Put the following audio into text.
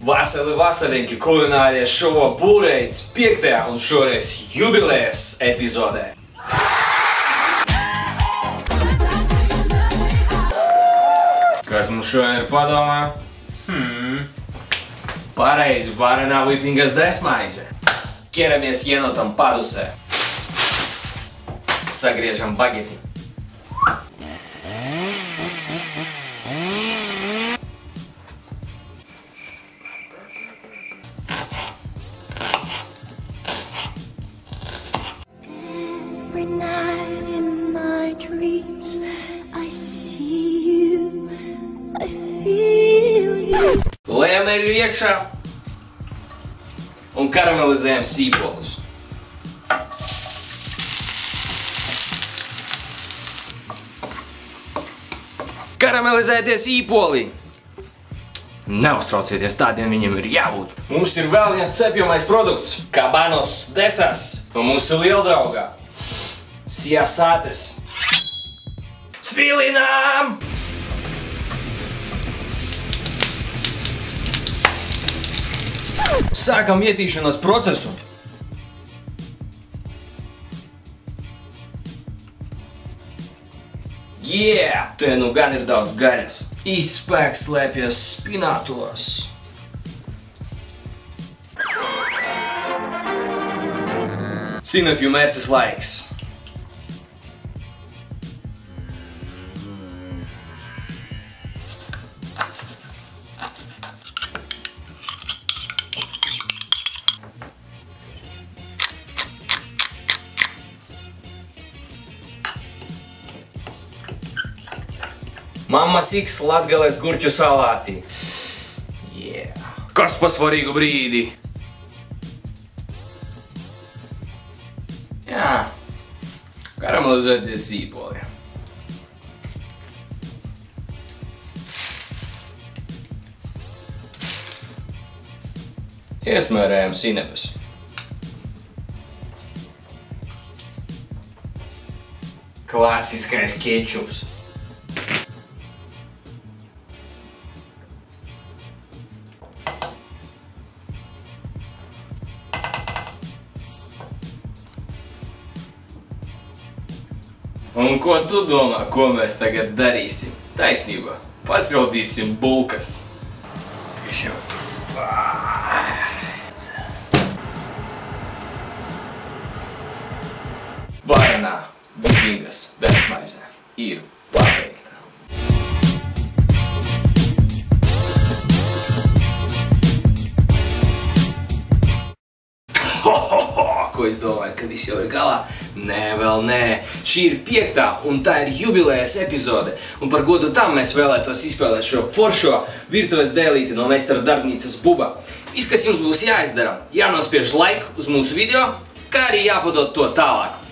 Vasarinki kulinārijas šova Būreids 5. un šoreiz jubilejas epizodē. Kas mums šodien ir padomā? Pareizi, varenā vipingas desmaize. Ķeramies ienotam padusē. Sagriežam bageti. Lēmeļu iekšā un karamelizējam sīpolius. Karamelizētie sīpoli! Neuztraucieties, tādiem viņiem ir jābūt. Mums ir vēl viens cepjamais produkts – Cabanos desas no mūsu lieldraugā. Siasātes. Svilinām! Sākam ietīšanas procesu. Te nu gan ir daudz gaļas. Īsts spēks slēpjas spinātos. Sinepju mērces laiks. Mammas X Latgales gurķu salāti. Kas pa svarīgu brīdi? Karamelizētie sīpoli. Iesmērējam sinepes. Klasiskais kečups. Un ko tu domā, ko mēs tagad darīsim? Taisnībā, pasildīsim bulkas. Varenā vipingas desmaize ir pabeigta. Ko es domāju, ka viss jau ir galā? Nē, vēl nē. Šī ir 5. un tā ir jubilejas epizode. Un par godu tam mēs vēlētos izspēlēt šo foršo virtuves dēlīti no meistara darbnīcas Buba. Viss, kas jums būs jāizdara, jānospiež laiku uz mūsu video, kā arī jāpadod to tālāk.